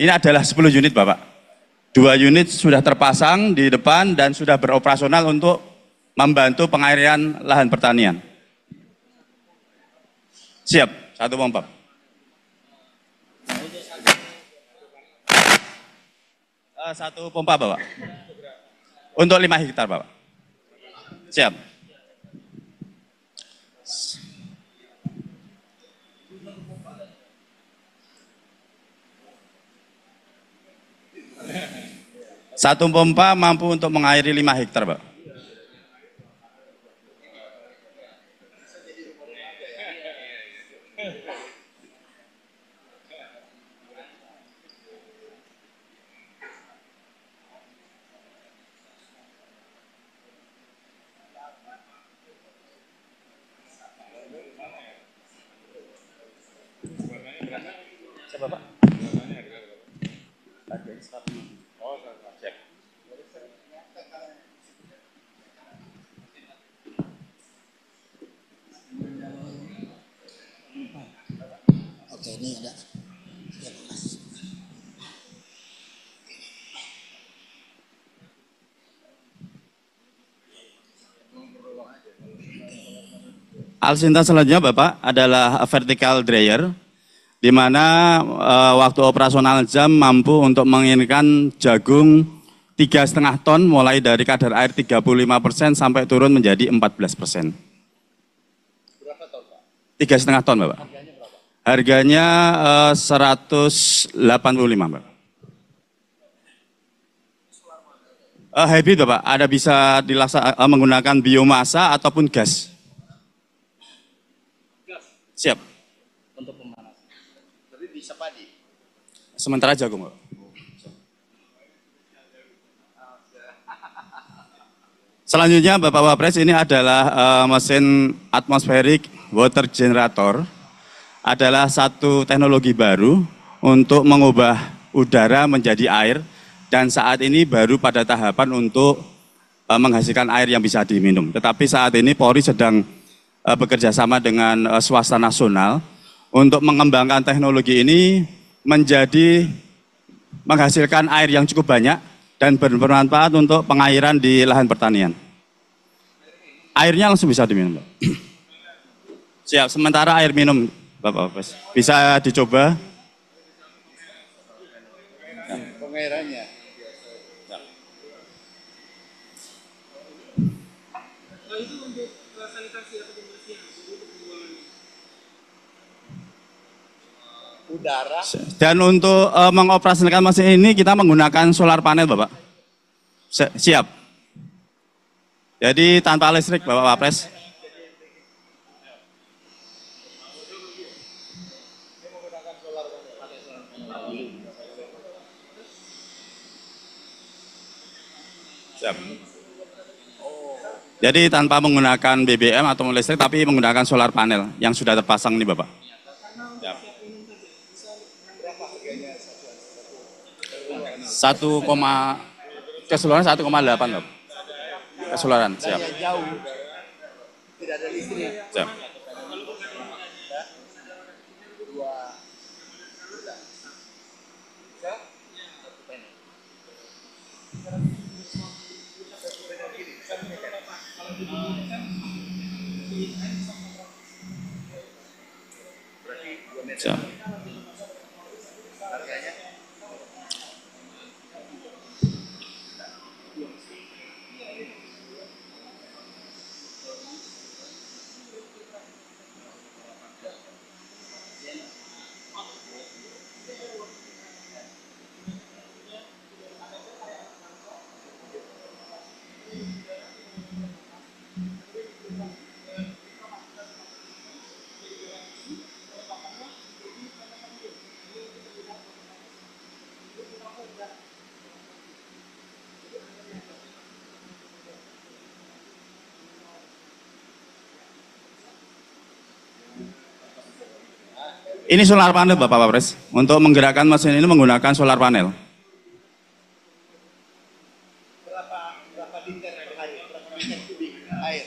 Ini adalah 10 unit Bapak. 2 unit sudah terpasang di depan dan sudah beroperasional untuk membantu pengairan lahan pertanian. Siap, 1 pompa. Satu pompa Bapak. Untuk 5 hektar Bapak. Siap. Satu pompa mampu untuk mengairi 5 hektar, Pak. Siapa, Pak? Oke, ini ada. Alutsista selanjutnya Bapak adalah vertical dryer, di mana waktu operasional jam mampu untuk menginginkan jagung 3,5 ton mulai dari kadar air 35% sampai turun menjadi 14%. Berapa ton, Pak? 3,5 ton Bapak. Harganya berapa? Harganya 185 Bapak. Hybrid Bapak, ada bisa menggunakan biomasa ataupun gas. Siap. Untuk pemanasan. Tapi bisa padi. Sementara jagung, Pak. Selanjutnya Bapak Wapres, ini adalah mesin atmospheric water generator. Adalah satu teknologi baru untuk mengubah udara menjadi air, dan saat ini baru pada tahapan untuk menghasilkan air yang bisa diminum. Tetapi saat ini Polri sedang bekerja sama dengan swasta nasional untuk mengembangkan teknologi ini menjadi menghasilkan air yang cukup banyak dan bermanfaat untuk pengairan di lahan pertanian. Airnya langsung bisa diminum. Siap, sementara air minum Bapak Wapres bisa dicoba. Pengairannya. Udara. Dan untuk mengoperasikan mesin ini kita menggunakan solar panel Bapak. Siap. Jadi tanpa listrik Bapak Wapres. Siap. Jadi tanpa menggunakan BBM atau listrik, tapi menggunakan solar panel yang sudah terpasang nih Bapak. Siap. 1, keseluruhan 1,8 Bapak. Keseluruhan, siap. Jauh. Tidak ada listrik. Siap. Siap. Ini solar panel Bapak Wapres. Untuk menggerakkan mesin ini menggunakan solar panel. Berapa liter air? Berapa liter kubik air?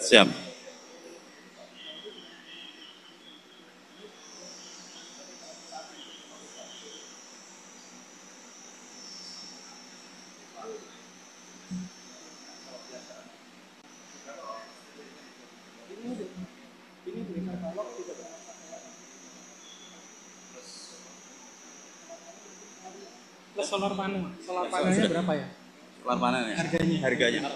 Siap. Plus solar panelnya berapa ya? Solar panel ya? Harganya.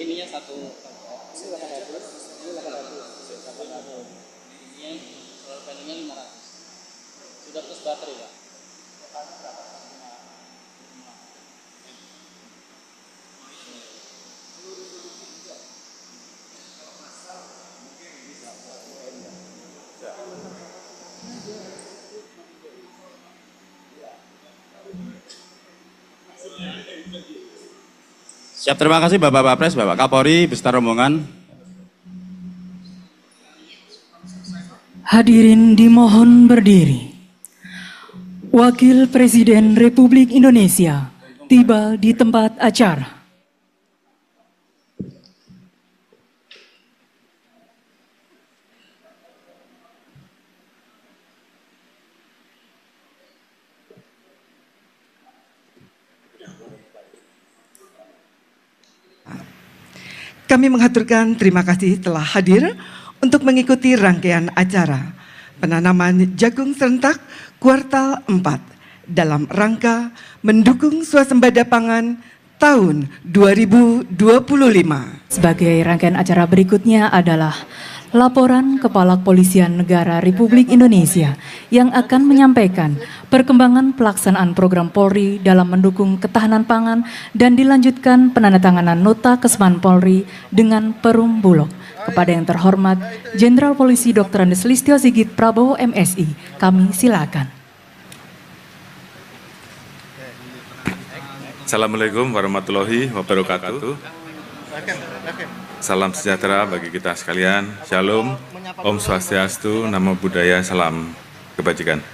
Ininya satu. Ini 800. Ini 800. Ini solar panelnya 500. Sudah plus baterai Pak. Siap, terima kasih Bapak Wapres, Bapak Kapolri, beserta rombongan. Hadirin dimohon berdiri. Wakil Presiden Republik Indonesia tiba di tempat acara. Kami mengaturkan terima kasih telah hadir untuk mengikuti rangkaian acara penanaman jagung serentak kuartal 4 dalam rangka mendukung swasembada pangan tahun 2025. Sebagai rangkaian acara berikutnya adalah laporan Kepala Kepolisian Negara Republik Indonesia yang akan menyampaikan perkembangan pelaksanaan program Polri dalam mendukung ketahanan pangan dan dilanjutkan penandatanganan nota kesepahaman Polri dengan Perum Bulog. Kepada yang terhormat Jenderal Polisi Dr. Andes Listio Sigit Prabowo MSI, kami silakan. Assalamualaikum warahmatullahi wabarakatuh. Salam sejahtera bagi kita sekalian. Shalom, Om Swastiastu, Namo Buddhaya, salam kebajikan.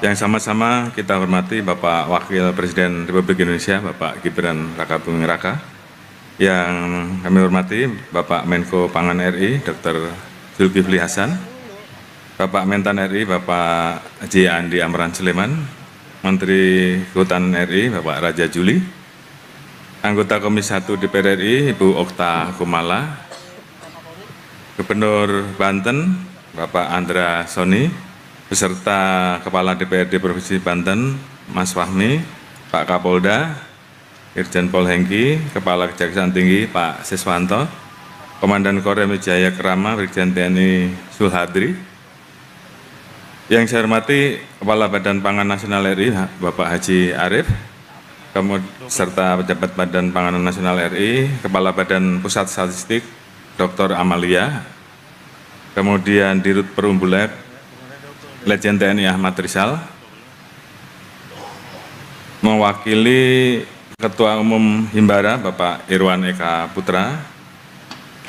Yang sama-sama kita hormati Bapak Wakil Presiden Republik Indonesia, Bapak Gibran Rakabuming Raka. Yang kami hormati Bapak Menko Pangan RI, Dr. Zulkifli Hasan. Bapak Mentan RI, Bapak Haji Andi Amran Sulaiman. Menteri Kehutanan RI, Bapak Raja Juli. Anggota Komisi 1 DPR RI, Ibu Okta Kumala, Gubernur Banten, Bapak Andra Soni, beserta Kepala DPRD Provinsi Banten, Mas Fahmi, Pak Kapolda, Irjen Pol Hengki, Kepala Kejaksaan Tinggi, Pak Siswanto, Komandan Korem Wijaya Kerama, Brigjen TNI Sulhadri. Yang saya hormati Kepala Badan Pangan Nasional RI, Bapak Haji Arief, serta pejabat Badan Pangan Nasional RI, Kepala Badan Pusat Statistik, Dr. Amalia, kemudian Dirut Perum Bulog, Letjen TNI Ahmad Rizal, mewakili Ketua Umum Himbara, Bapak Irwan Eka Putra,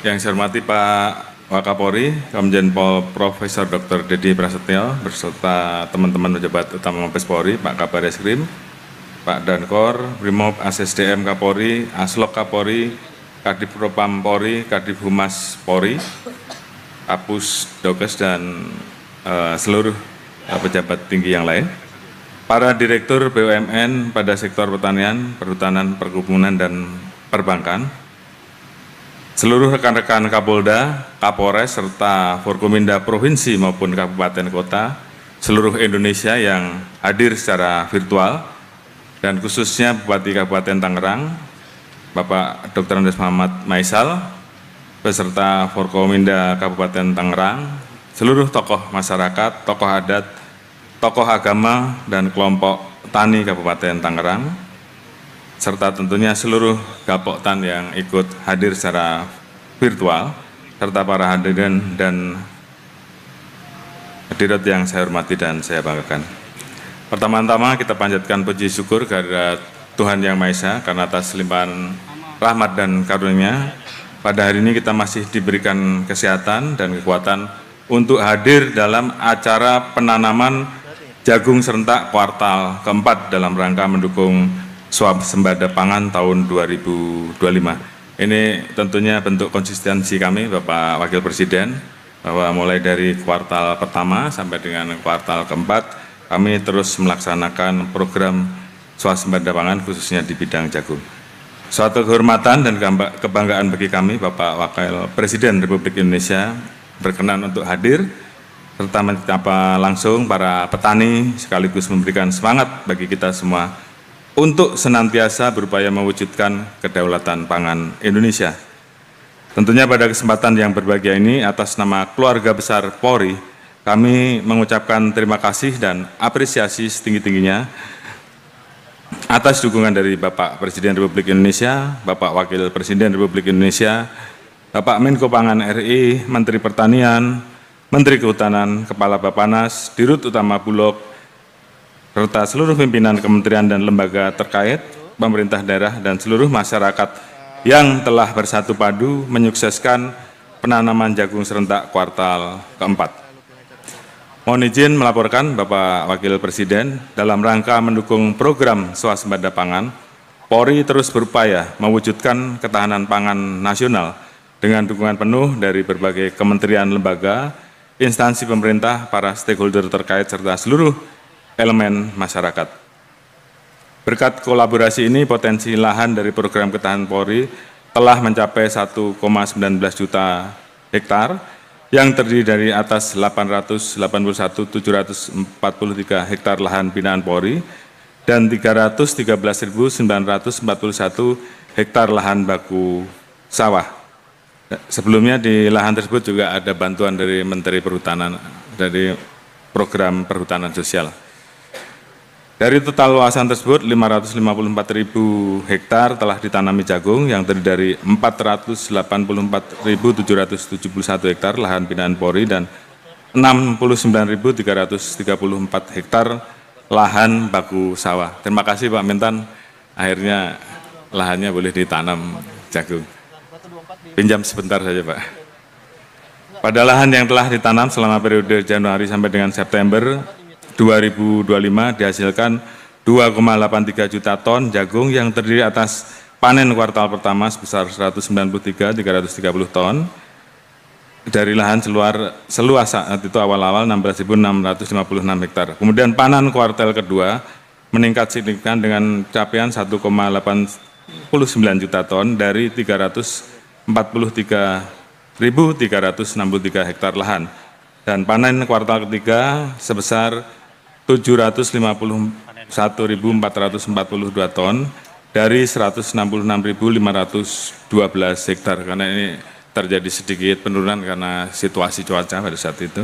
yang saya hormati Pak Wakapolri, Komjen Pol Profesor Dr. Dedi Prasetyo, beserta teman-teman pejabat utama Mabes Polri, Pak Kabar Eskrim, Pak Dankor, Brimob, ASSDM Kapolri, Aslok Kapolri, Kadif Propam Polri, Kadif Humas Polri, Kapus Dokes, dan seluruh pejabat tinggi yang lain. Para Direktur BUMN pada sektor pertanian, perhutanan, perkebunan, dan perbankan. Seluruh rekan-rekan Kapolda, Kapolres, serta Forkominda Provinsi maupun Kabupaten Kota, seluruh Indonesia yang hadir secara virtual, dan khususnya Bupati Kabupaten Tangerang, Bapak Dr. Andes Muhammad Maisal, beserta Forkominda Kabupaten Tangerang, seluruh tokoh masyarakat, tokoh adat, tokoh agama, dan kelompok tani Kabupaten Tangerang, serta tentunya seluruh Gapoktan yang ikut hadir secara virtual, serta para hadirin dan hadirat yang saya hormati dan saya banggakan. Pertama-tama kita panjatkan puji syukur kepada Tuhan Yang Maha Esa karena atas limpahan rahmat dan karunia pada hari ini kita masih diberikan kesehatan dan kekuatan untuk hadir dalam acara penanaman jagung serentak kuartal keempat dalam rangka mendukung swasembada pangan tahun 2025. Ini tentunya bentuk konsistensi kami, Bapak Wakil Presiden, bahwa mulai dari kuartal pertama sampai dengan kuartal keempat, kami terus melaksanakan program swasembada pangan khususnya di bidang jagung. Suatu kehormatan dan kebanggaan bagi kami, Bapak Wakil Presiden Republik Indonesia berkenan untuk hadir, serta menyapa langsung para petani sekaligus memberikan semangat bagi kita semua untuk senantiasa berupaya mewujudkan kedaulatan pangan Indonesia. Tentunya pada kesempatan yang berbahagia ini, atas nama keluarga besar Polri, kami mengucapkan terima kasih dan apresiasi setinggi-tingginya atas dukungan dari Bapak Presiden Republik Indonesia, Bapak Wakil Presiden Republik Indonesia, Bapak Menko Pangan RI, Menteri Pertanian, Menteri Kehutanan, Kepala Bappenas, Dirut Utama Bulog, serta seluruh pimpinan kementerian dan lembaga terkait, pemerintah daerah, dan seluruh masyarakat yang telah bersatu padu menyukseskan penanaman jagung serentak kuartal keempat. Mohon izin melaporkan Bapak Wakil Presiden, dalam rangka mendukung program swasembada pangan, Polri terus berupaya mewujudkan ketahanan pangan nasional dengan dukungan penuh dari berbagai kementerian lembaga, instansi pemerintah, para stakeholder terkait, serta seluruh elemen masyarakat. Berkat kolaborasi ini, potensi lahan dari program ketahanan Polri telah mencapai 1,19 juta hektar, yang terdiri dari atas 881.743 hektar lahan binaan Polri dan 313.941 hektar lahan baku sawah. Sebelumnya di lahan tersebut juga ada bantuan dari Menteri Perhutanan dari program perhutanan sosial. Dari total luasan tersebut, 554.000 hektar telah ditanami jagung yang terdiri dari 484.771 hektar lahan binaan Polri dan 69.334 hektar lahan baku sawah. Terima kasih Pak Mentan, akhirnya lahannya boleh ditanam jagung. Pinjam sebentar saja Pak. Pada lahan yang telah ditanam selama periode Januari sampai dengan September 2025 dihasilkan 2,83 juta ton jagung yang terdiri atas panen kuartal pertama sebesar 193.330 ton dari lahan seluas saat itu awal-awal 16.656 hektar. Kemudian panen kuartal kedua meningkat signifikan dengan capaian 1,89 juta ton dari 343.363 hektar lahan. Dan panen kuartal ketiga sebesar 751.442 ton dari 166.512 hektar, karena ini terjadi sedikit penurunan karena situasi cuaca pada saat itu.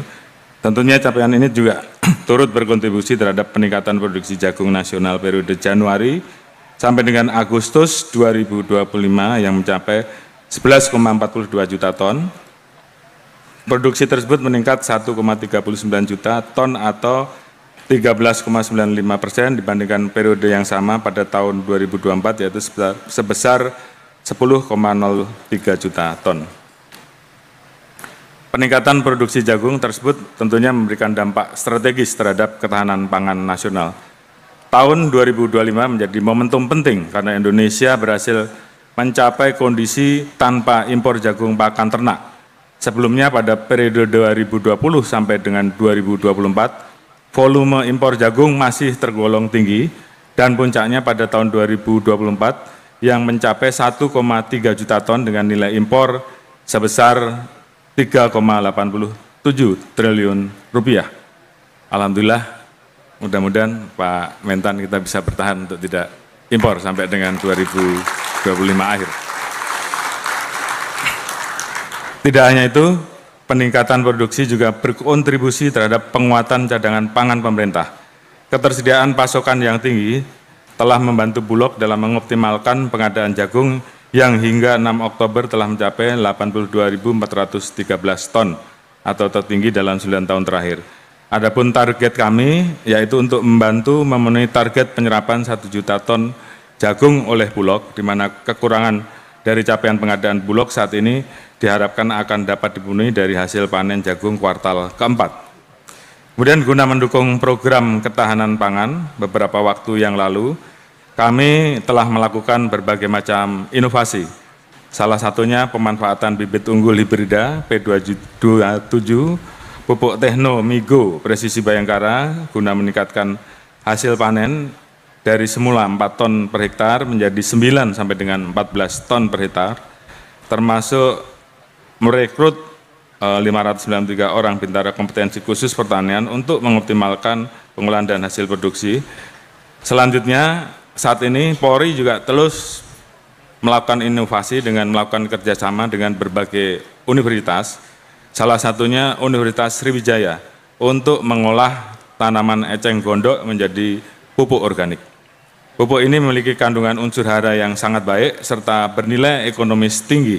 Tentunya capaian ini juga turut berkontribusi terhadap peningkatan produksi jagung nasional periode Januari sampai dengan Agustus 2025 yang mencapai 11,42 juta ton. Produksi tersebut meningkat 1,39 juta ton atau 13,95% dibandingkan periode yang sama pada tahun 2024, yaitu sebesar 10,03 juta ton. Peningkatan produksi jagung tersebut tentunya memberikan dampak strategis terhadap ketahanan pangan nasional. Tahun 2025 menjadi momentum penting karena Indonesia berhasil mencapai kondisi tanpa impor jagung pakan ternak. Sebelumnya pada periode 2020 sampai dengan 2024, volume impor jagung masih tergolong tinggi dan puncaknya pada tahun 2024 yang mencapai 1,3 juta ton dengan nilai impor sebesar 3,87 triliun rupiah. Alhamdulillah, mudah-mudahan Pak Mentan kita bisa bertahan untuk tidak impor sampai dengan 2025 akhir. Tidak hanya itu, peningkatan produksi juga berkontribusi terhadap penguatan cadangan pangan pemerintah. Ketersediaan pasokan yang tinggi telah membantu Bulog dalam mengoptimalkan pengadaan jagung yang hingga 6 Oktober telah mencapai 82.413 ton atau tertinggi dalam 9 tahun terakhir. Adapun target kami yaitu untuk membantu memenuhi target penyerapan 1 juta ton jagung oleh Bulog, di mana kekurangan dari capaian pengadaan Bulog saat ini diharapkan akan dapat dipenuhi dari hasil panen jagung kuartal keempat. Kemudian guna mendukung program ketahanan pangan, beberapa waktu yang lalu kami telah melakukan berbagai macam inovasi Salah satunya pemanfaatan bibit unggul hibrida P227, pupuk Tekno Migo Presisi Bayangkara guna meningkatkan hasil panen dari semula 4 ton per hektar menjadi 9 sampai dengan 14 ton per hektar, termasuk merekrut 593 orang bintara kompetensi khusus pertanian untuk mengoptimalkan pengolahan dan hasil produksi. Selanjutnya, saat ini Polri juga terus melakukan inovasi dengan melakukan kerjasama dengan berbagai universitas, salah satunya Universitas Sriwijaya, untuk mengolah tanaman eceng gondok menjadi pupuk organik. Pupuk ini memiliki kandungan unsur hara yang sangat baik serta bernilai ekonomis tinggi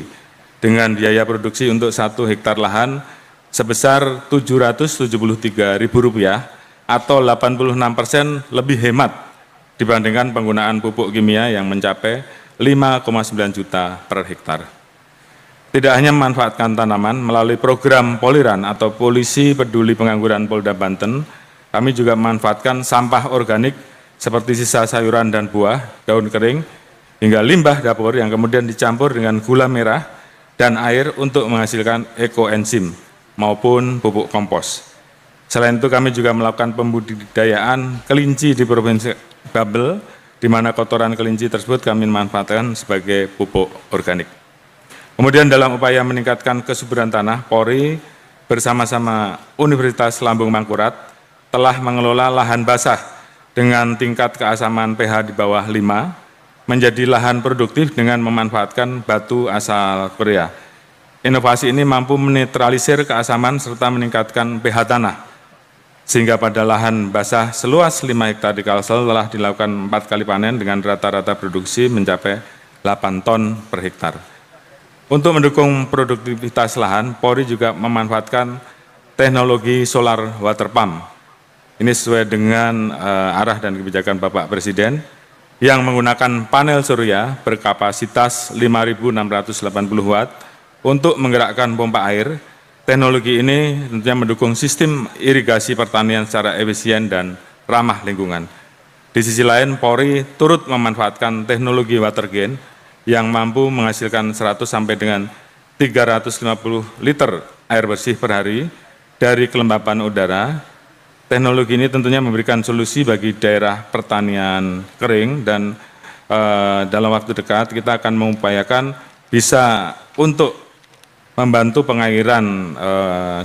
dengan biaya produksi untuk 1 hektar lahan sebesar Rp773.000 atau 86% lebih hemat dibandingkan penggunaan pupuk kimia yang mencapai 5,9 juta per hektar. Tidak hanya memanfaatkan tanaman, melalui program Poliran atau Polisi Peduli Pengangguran Polda Banten, kami juga memanfaatkan sampah organik seperti sisa sayuran dan buah, daun kering, hingga limbah dapur yang kemudian dicampur dengan gula merah dan air untuk menghasilkan ekoenzim maupun pupuk kompos. Selain itu kami juga melakukan pembudidayaan kelinci di Provinsi Babel, di mana kotoran kelinci tersebut kami manfaatkan sebagai pupuk organik. Kemudian dalam upaya meningkatkan kesuburan tanah, Polri bersama-sama Universitas Lambung Mangkurat telah mengelola lahan basah dengan tingkat keasaman pH di bawah 5 menjadi lahan produktif dengan memanfaatkan batu asal Korea. Inovasi ini mampu menetralisir keasaman serta meningkatkan pH tanah, sehingga pada lahan basah seluas 5 hektar di Kalsel telah dilakukan 4 kali panen dengan rata-rata produksi mencapai 8 ton per hektar. Untuk mendukung produktivitas lahan, Polri juga memanfaatkan teknologi solar water pump. Ini sesuai dengan arah dan kebijakan Bapak Presiden yang menggunakan panel surya berkapasitas 5.680 watt untuk menggerakkan pompa air. Teknologi ini tentunya mendukung sistem irigasi pertanian secara efisien dan ramah lingkungan. Di sisi lain, Polri turut memanfaatkan teknologi water gain yang mampu menghasilkan 100 sampai dengan 350 liter air bersih per hari dari kelembapan udara. Teknologi ini tentunya memberikan solusi bagi daerah pertanian kering dan dalam waktu dekat kita akan mengupayakan bisa untuk membantu pengairan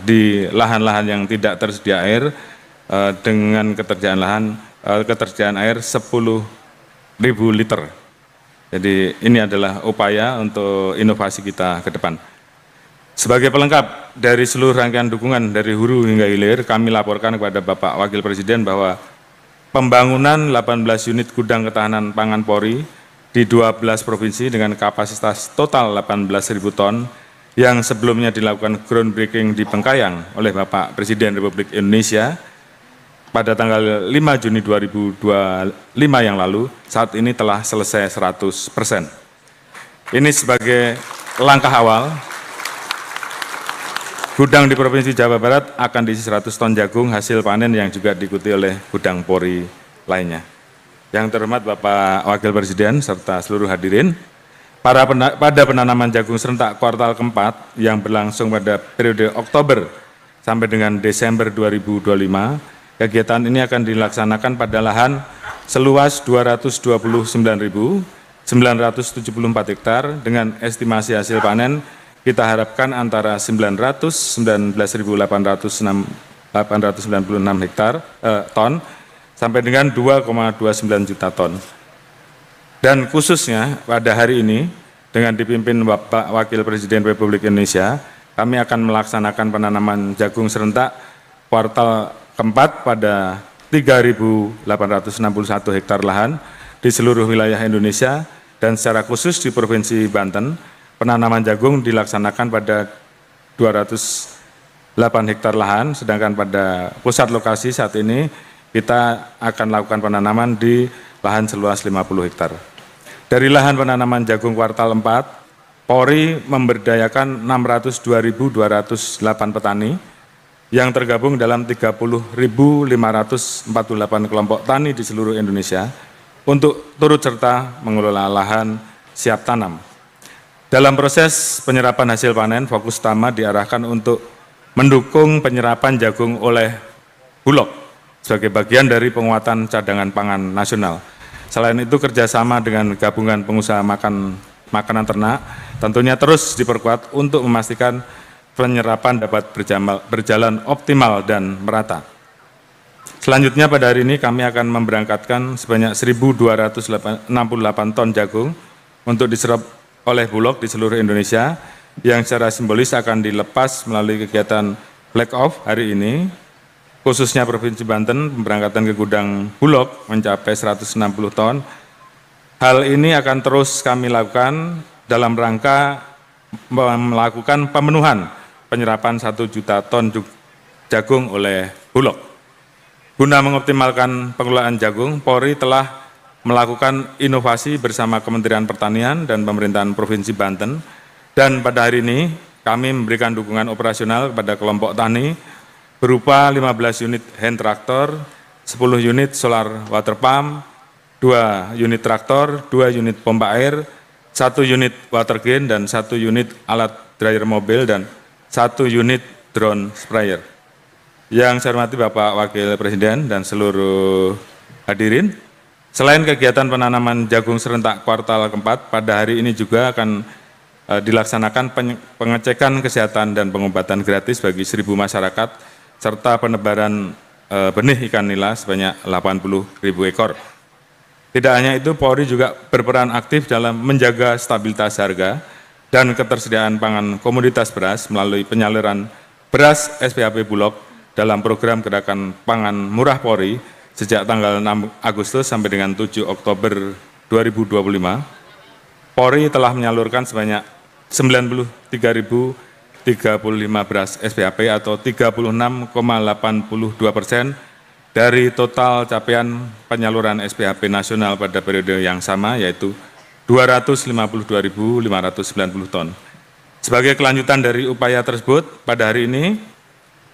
di lahan-lahan yang tidak tersedia air dengan ketersediaan air 10.000 liter. Jadi ini adalah upaya untuk inovasi kita ke depan. Sebagai pelengkap dari seluruh rangkaian dukungan dari hulu hingga hilir, kami laporkan kepada Bapak Wakil Presiden bahwa pembangunan 18 unit gudang ketahanan pangan Polri di 12 provinsi dengan kapasitas total 18.000 ton yang sebelumnya dilakukan groundbreaking di Bengkayang oleh Bapak Presiden Republik Indonesia pada tanggal 5 Juni 2025 yang lalu, saat ini telah selesai 100%. Ini sebagai langkah awal. Gudang di Provinsi Jawa Barat akan diisi 100 ton jagung hasil panen yang juga diikuti oleh gudang Polri lainnya. Yang terhormat Bapak Wakil Presiden serta seluruh hadirin, pada penanaman jagung serentak kuartal keempat yang berlangsung pada periode Oktober sampai dengan Desember 2025, kegiatan ini akan dilaksanakan pada lahan seluas 229.974 hektar dengan estimasi hasil panen kita harapkan antara 919.896 ton sampai dengan 2,29 juta ton. Dan khususnya pada hari ini dengan dipimpin Bapak Wakil Presiden Republik Indonesia, kami akan melaksanakan penanaman jagung serentak kuartal keempat pada 3.861 hektar lahan di seluruh wilayah Indonesia dan secara khusus di Provinsi Banten. Penanaman jagung dilaksanakan pada 208 hektar lahan, sedangkan pada pusat lokasi saat ini kita akan lakukan penanaman di lahan seluas 50 hektar. Dari lahan penanaman jagung kuartal 4, Polri memberdayakan 602.208 petani yang tergabung dalam 30.548 kelompok tani di seluruh Indonesia untuk turut serta mengelola lahan siap tanam. Dalam proses penyerapan hasil panen, fokus utama diarahkan untuk mendukung penyerapan jagung oleh Bulog sebagai bagian dari penguatan cadangan pangan nasional. Selain itu, kerjasama dengan gabungan pengusaha makanan ternak tentunya terus diperkuat untuk memastikan penyerapan dapat berjalan optimal dan merata. Selanjutnya pada hari ini kami akan memberangkatkan sebanyak 1.268 ton jagung untuk diserap oleh Bulog di seluruh Indonesia yang secara simbolis akan dilepas melalui kegiatan Black Off hari ini. Khususnya Provinsi Banten, pemberangkatan ke gudang Bulog mencapai 160 ton. Hal ini akan terus kami lakukan dalam rangka melakukan pemenuhan penyerapan 1 juta ton jagung oleh Bulog. Guna mengoptimalkan pengelolaan jagung, Polri telah melakukan inovasi bersama Kementerian Pertanian dan Pemerintahan Provinsi Banten, dan pada hari ini kami memberikan dukungan operasional kepada kelompok tani berupa 15 unit hand traktor, 10 unit solar water pump, 2 unit traktor, 2 unit pompa air, 1 unit water gun, dan 1 unit alat dryer mobil, dan 1 unit drone sprayer. Yang saya hormati Bapak Wakil Presiden dan seluruh hadirin, selain kegiatan penanaman jagung serentak kuartal keempat, pada hari ini juga akan dilaksanakan pengecekan kesehatan dan pengobatan gratis bagi 1.000 masyarakat, serta penebaran benih ikan nila sebanyak 80.000 ekor. Tidak hanya itu, Polri juga berperan aktif dalam menjaga stabilitas harga dan ketersediaan pangan komoditas beras melalui penyaluran beras SPHP Bulog dalam program Gerakan Pangan Murah Polri sejak tanggal 6 Agustus sampai dengan 7 Oktober 2025, Polri telah menyalurkan sebanyak 93.035 beras SPHP atau 36,82% dari total capaian penyaluran SPHP nasional pada periode yang sama, yaitu 252.590 ton. Sebagai kelanjutan dari upaya tersebut, pada hari ini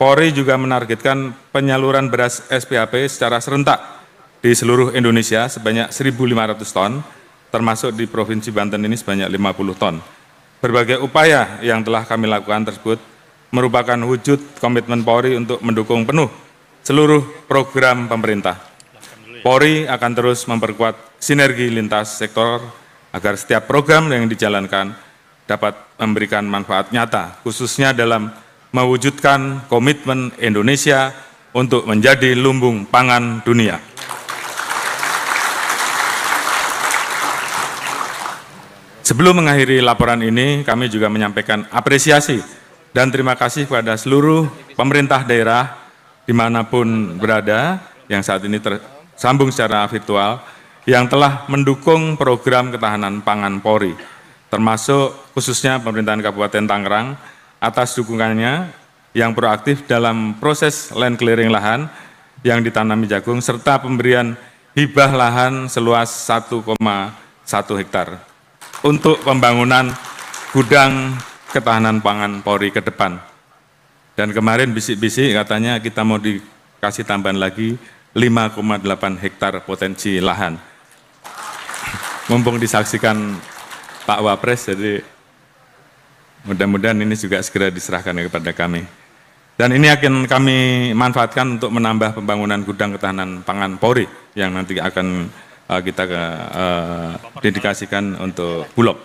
Polri juga menargetkan penyaluran beras SPHP secara serentak di seluruh Indonesia sebanyak 1.500 ton, termasuk di Provinsi Banten ini sebanyak 50 ton. Berbagai upaya yang telah kami lakukan tersebut merupakan wujud komitmen Polri untuk mendukung penuh seluruh program pemerintah. Polri akan terus memperkuat sinergi lintas sektor agar setiap program yang dijalankan dapat memberikan manfaat nyata, khususnya dalam mewujudkan komitmen Indonesia untuk menjadi lumbung pangan dunia. Sebelum mengakhiri laporan ini, kami juga menyampaikan apresiasi dan terima kasih kepada seluruh pemerintah daerah dimanapun berada yang saat ini tersambung secara virtual, yang telah mendukung program ketahanan pangan Polri, termasuk khususnya pemerintahan Kabupaten Tangerang, atas dukungannya yang proaktif dalam proses land clearing lahan yang ditanami jagung, serta pemberian hibah lahan seluas 1,1 hektar untuk pembangunan gudang ketahanan pangan Polri ke depan. Dan kemarin bisik-bisik katanya kita mau dikasih tambahan lagi 5,8 hektar potensi lahan. Mumpung disaksikan Pak Wapres, jadi mudah-mudahan ini juga segera diserahkan kepada kami. Dan ini akan kami manfaatkan untuk menambah pembangunan gudang ketahanan pangan Polri yang nanti akan kita dedikasikan untuk Bulog.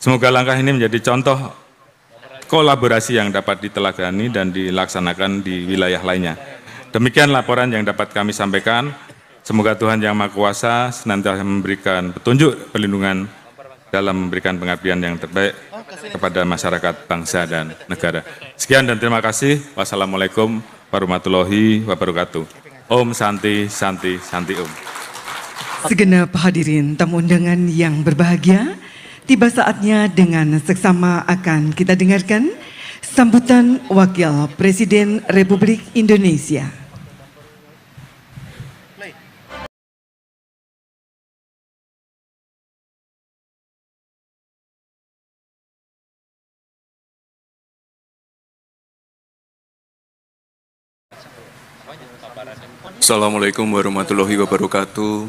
Semoga langkah ini menjadi contoh kolaborasi yang dapat ditelakani dan dilaksanakan di wilayah lainnya. Demikian laporan yang dapat kami sampaikan. Semoga Tuhan Yang Maha Kuasa senantiasa memberikan petunjuk perlindungan dalam memberikan pengabdian yang terbaik kepada masyarakat, bangsa, dan negara. Sekian dan terima kasih. Wassalamualaikum warahmatullahi wabarakatuh. Om Santi, Santi, Santi Om. Segenap hadirin tamu undangan yang berbahagia, tiba saatnya dengan seksama akan kita dengarkan sambutan Wakil Presiden Republik Indonesia. Assalamualaikum warahmatullahi wabarakatuh.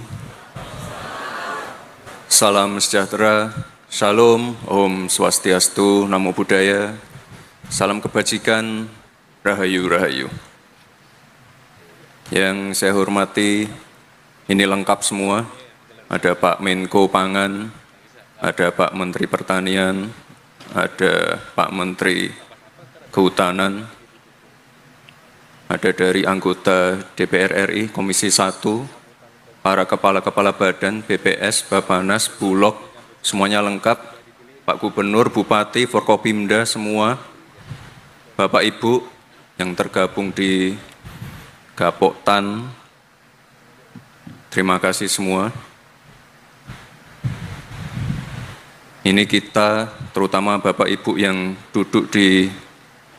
Salam sejahtera, Shalom, Om Swastiastu, Namo Buddhaya, salam kebajikan, Rahayu Rahayu. Yang saya hormati, ini lengkap semua, ada Pak Menko Pangan, ada Pak Menteri Pertanian, ada Pak Menteri Kehutanan, ada dari anggota DPR RI, Komisi 1, para kepala-kepala badan, BPS, Bapanas, Bulog, semuanya lengkap, Pak Gubernur, Bupati, Forkopimda, semua, Bapak Ibu yang tergabung di Gapoktan, terima kasih semua. Ini kita, terutama Bapak Ibu yang duduk di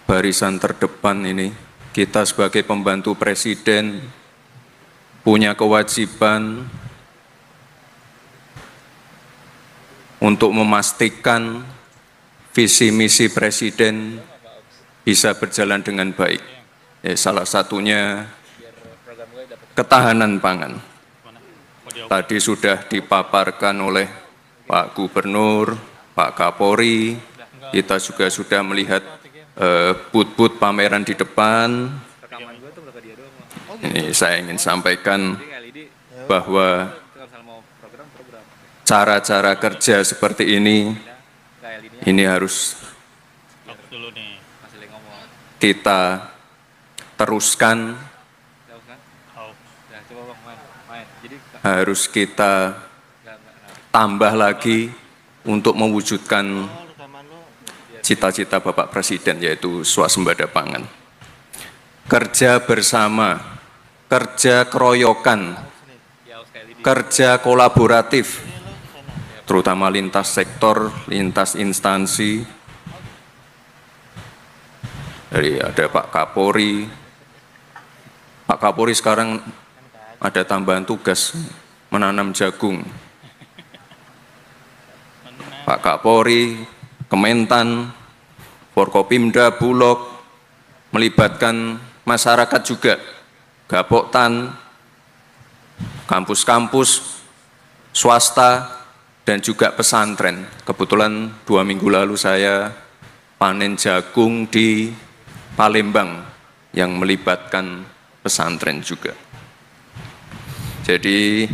barisan terdepan ini, kita sebagai pembantu Presiden, punya kewajiban untuk memastikan visi misi Presiden bisa berjalan dengan baik. Salah satunya ketahanan pangan. Tadi sudah dipaparkan oleh Pak Gubernur, Pak Kapolri, kita juga sudah melihat booth-booth pameran di depan. Ini saya ingin sampaikan bahwa cara-cara kerja seperti ini harus kita teruskan, harus kita tambah lagi untuk mewujudkan cita-cita Bapak Presiden, yaitu swasembada pangan. Kerja bersama, kerja keroyokan, kerja kolaboratif, terutama lintas sektor, lintas instansi. Dari ada Pak Kapolri. Pak Kapolri sekarang ada tambahan tugas menanam jagung. Pak Kapolri, Kementan, Forkopimda, Bulog, melibatkan masyarakat juga, Gapoktan, kampus-kampus, swasta, dan juga pesantren. Kebetulan 2 minggu lalu saya panen jagung di Palembang yang melibatkan pesantren juga. Jadi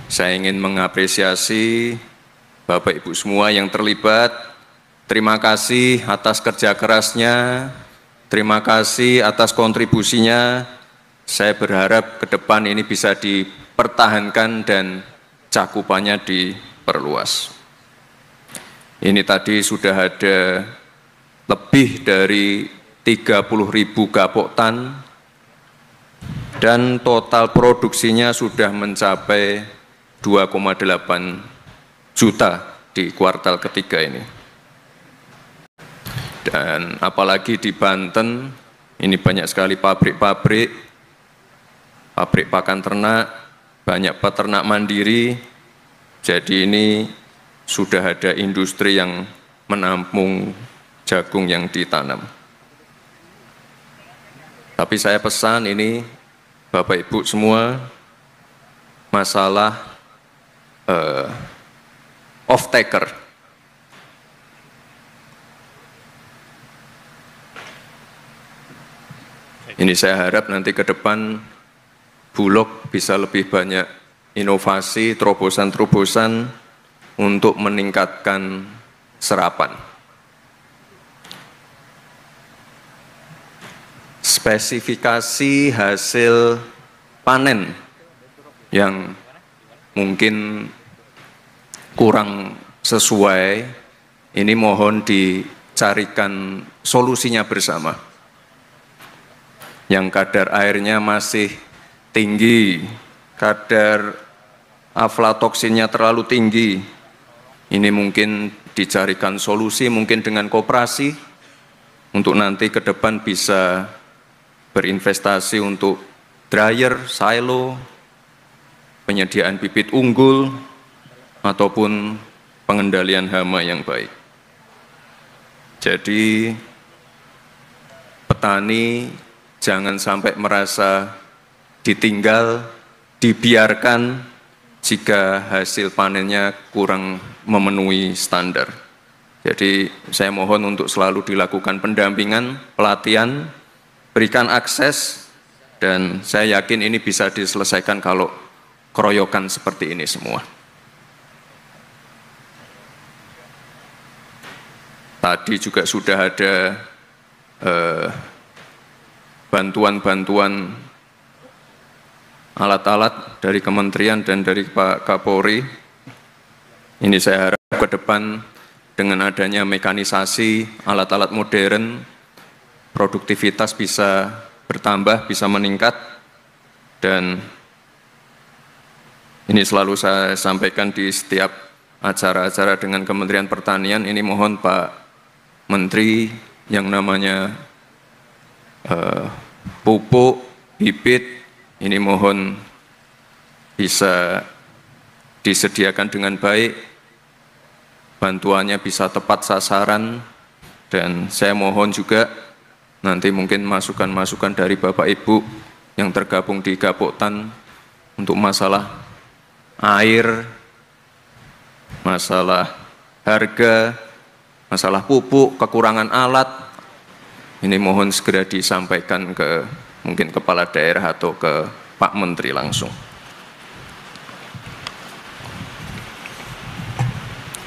saya ingin mengapresiasi Bapak Ibu semua yang terlibat. Terima kasih atas kerja kerasnya, terima kasih atas kontribusinya. Saya berharap ke depan ini bisa dipertahankan dan cakupannya diperluas. Ini tadi sudah ada lebih dari 30.000 gapoktan dan total produksinya sudah mencapai 2,8 juta di kuartal ketiga ini. Dan apalagi di Banten, ini banyak sekali pabrik-pabrik, pabrik pakan ternak, banyak peternak mandiri, jadi ini sudah ada industri yang menampung jagung yang ditanam. Tapi saya pesan ini, Bapak Ibu semua, masalah off-taker. Ini saya harap nanti ke depan Bulog bisa lebih banyak inovasi, terobosan-terobosan untuk meningkatkan serapan. Spesifikasi hasil panen yang mungkin kurang sesuai, ini mohon dicarikan solusinya bersama. Yang kadar airnya masih tinggi, kadar aflatoksinnya terlalu tinggi, ini mungkin dicarikan solusi mungkin dengan koperasi untuk nanti ke depan bisa berinvestasi untuk dryer, silo, penyediaan bibit unggul, ataupun pengendalian hama yang baik. Jadi petani jangan sampai merasa ditinggal, dibiarkan jika hasil panennya kurang memenuhi standar. Jadi saya mohon untuk selalu dilakukan pendampingan, pelatihan, berikan akses, dan saya yakin ini bisa diselesaikan kalau keroyokan seperti ini semua. Tadi juga sudah ada bantuan-bantuan alat-alat dari kementerian dan dari Pak Kapolri. Ini saya harap ke depan dengan adanya mekanisasi, alat-alat modern, produktivitas bisa bertambah, bisa meningkat, dan ini selalu saya sampaikan di setiap acara-acara dengan Kementerian Pertanian. Ini mohon Pak Menteri yang namanya pupuk, bibit, ini mohon bisa disediakan dengan baik, bantuannya bisa tepat sasaran, dan saya mohon juga nanti mungkin masukan-masukan dari Bapak Ibu yang tergabung di Gapoktan untuk masalah air, masalah harga, masalah pupuk, kekurangan alat, ini mohon segera disampaikan ke mungkin kepala daerah atau ke Pak Menteri langsung.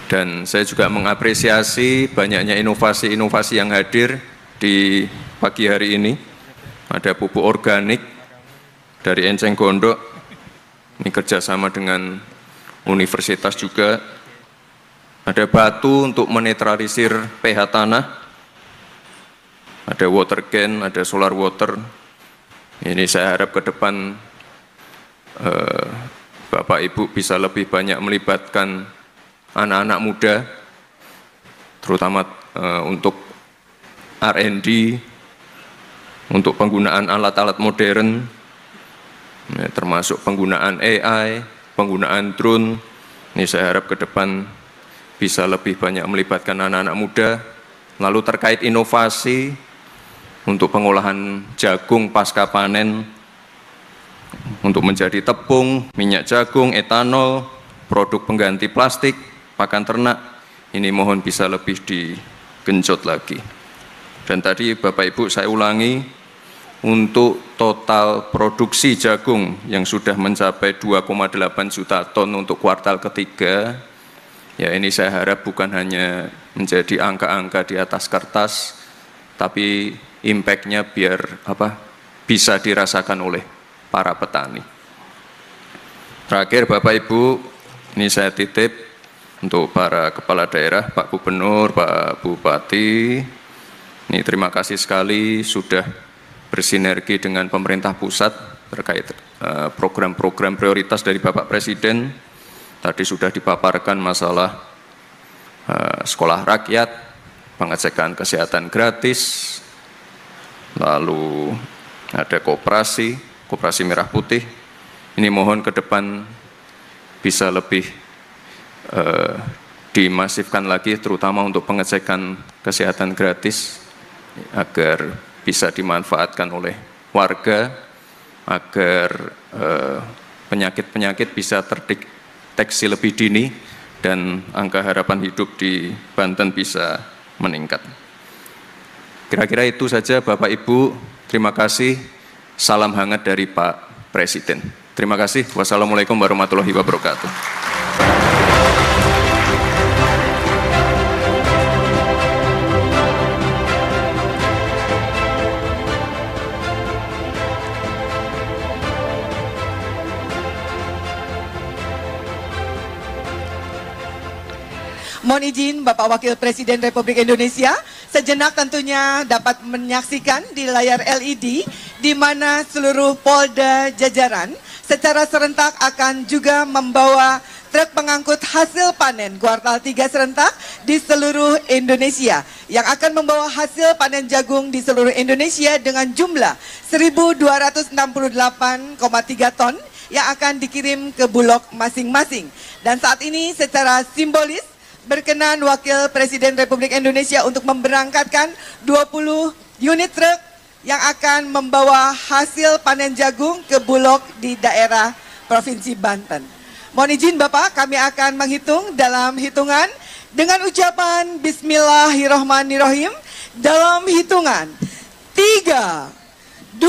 Dan saya juga mengapresiasi banyaknya inovasi-inovasi yang hadir di pagi hari ini. Ada pupuk organik dari Enceng Gondok, ini kerjasama dengan universitas juga. Ada batu untuk menetralisir pH tanah, ada water can, ada solar water. Ini saya harap ke depan Bapak Ibu bisa lebih banyak melibatkan anak-anak muda, terutama untuk R&D, untuk penggunaan alat-alat modern, termasuk penggunaan AI, penggunaan drone. Ini saya harap ke depan bisa lebih banyak melibatkan anak-anak muda. Lalu terkait inovasi untuk pengolahan jagung pasca panen, untuk menjadi tepung, minyak jagung, etanol, produk pengganti plastik, pakan ternak, ini mohon bisa lebih digenjot lagi. Dan tadi Bapak Ibu saya ulangi, untuk total produksi jagung yang sudah mencapai 2,8 juta ton untuk kuartal ketiga, ya ini saya harap bukan hanya menjadi angka-angka di atas kertas, tapi impact-nya biar bisa dirasakan oleh para petani. Terakhir Bapak Ibu, ini saya titip untuk para kepala daerah, Pak Gubernur, Pak Bupati, ini terima kasih sekali sudah bersinergi dengan pemerintah pusat terkait program-program prioritas dari Bapak Presiden. Tadi sudah dipaparkan masalah sekolah rakyat, pengecekan kesehatan gratis, lalu ada koperasi merah putih. Ini mohon ke depan bisa lebih dimasifkan lagi, terutama untuk pengecekan kesehatan gratis, agar bisa dimanfaatkan oleh warga, agar penyakit-penyakit bisa terdeteksi lebih dini, dan angka harapan hidup di Banten bisa meningkat. Kira-kira itu saja Bapak Ibu, terima kasih, salam hangat dari Pak Presiden. Terima kasih, wassalamualaikum warahmatullahi wabarakatuh. Mohon izin Bapak Wakil Presiden Republik Indonesia, sejenak tentunya dapat menyaksikan di layar LED di mana seluruh Polda jajaran secara serentak akan juga membawa truk pengangkut hasil panen kuartal 3 serentak di seluruh Indonesia yang akan membawa hasil panen jagung di seluruh Indonesia dengan jumlah 1.268,3 ton yang akan dikirim ke Bulog masing-masing. Dan saat ini secara simbolis berkenan Wakil Presiden Republik Indonesia untuk memberangkatkan 20 unit truk yang akan membawa hasil panen jagung ke Bulog di daerah Provinsi Banten. Mohon izin Bapak, kami akan menghitung dalam hitungan dengan ucapan Bismillahirrahmanirrahim dalam hitungan 3, 2, 1.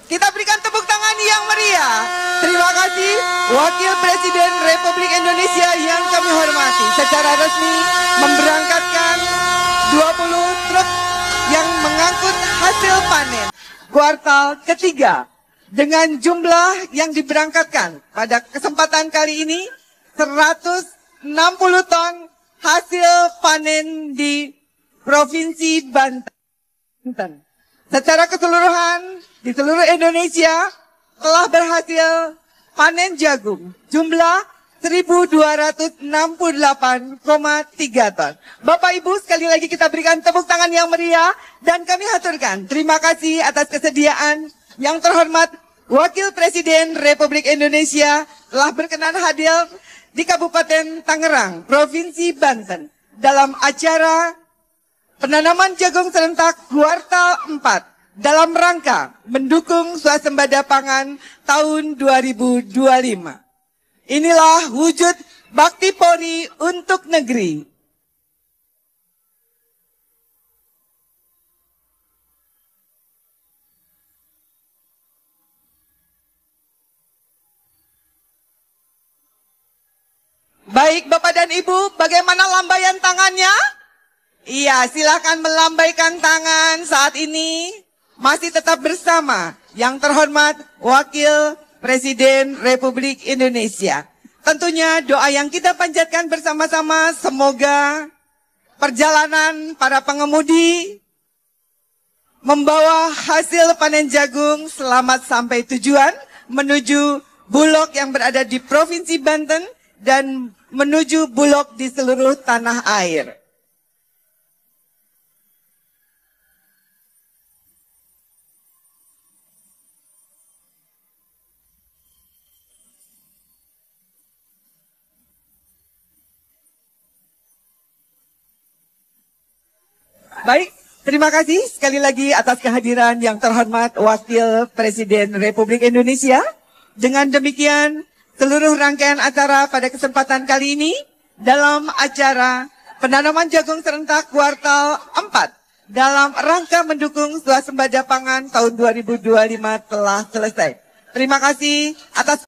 Kita berikan tepuk tangan yang meriah. Terima kasih Wakil Presiden Republik Indonesia yang kami hormati secara resmi memberangkatkan 20 truk yang mengangkut hasil panen kuartal ketiga dengan jumlah yang diberangkatkan pada kesempatan kali ini 160 ton hasil panen di Provinsi Banten. Secara keseluruhan di seluruh Indonesia telah berhasil panen jagung jumlah 1.268,3 ton. Bapak Ibu, sekali lagi kita berikan tepuk tangan yang meriah dan kami haturkan terima kasih atas kesediaan yang terhormat Wakil Presiden Republik Indonesia telah berkenan hadir di Kabupaten Tangerang, Provinsi Banten dalam acara penanaman jagung serentak kuartal 4 dalam rangka mendukung swasembada pangan tahun 2025. Inilah wujud bakti Polri untuk negeri. Baik Bapak dan Ibu, bagaimana lambaian tangannya? Iya, silakan melambaikan tangan saat ini. Masih tetap bersama yang terhormat Wakil Presiden Republik Indonesia. Tentunya doa yang kita panjatkan bersama-sama semoga perjalanan para pengemudi membawa hasil panen jagung selamat sampai tujuan menuju Bulog yang berada di Provinsi Banten dan menuju Bulog di seluruh tanah air. Baik, terima kasih sekali lagi atas kehadiran yang terhormat Wakil Presiden Republik Indonesia. Dengan demikian, seluruh rangkaian acara pada kesempatan kali ini dalam acara penanaman jagung serentak kuartal 4 dalam rangka mendukung swasembada pangan tahun 2025 telah selesai. Terima kasih atas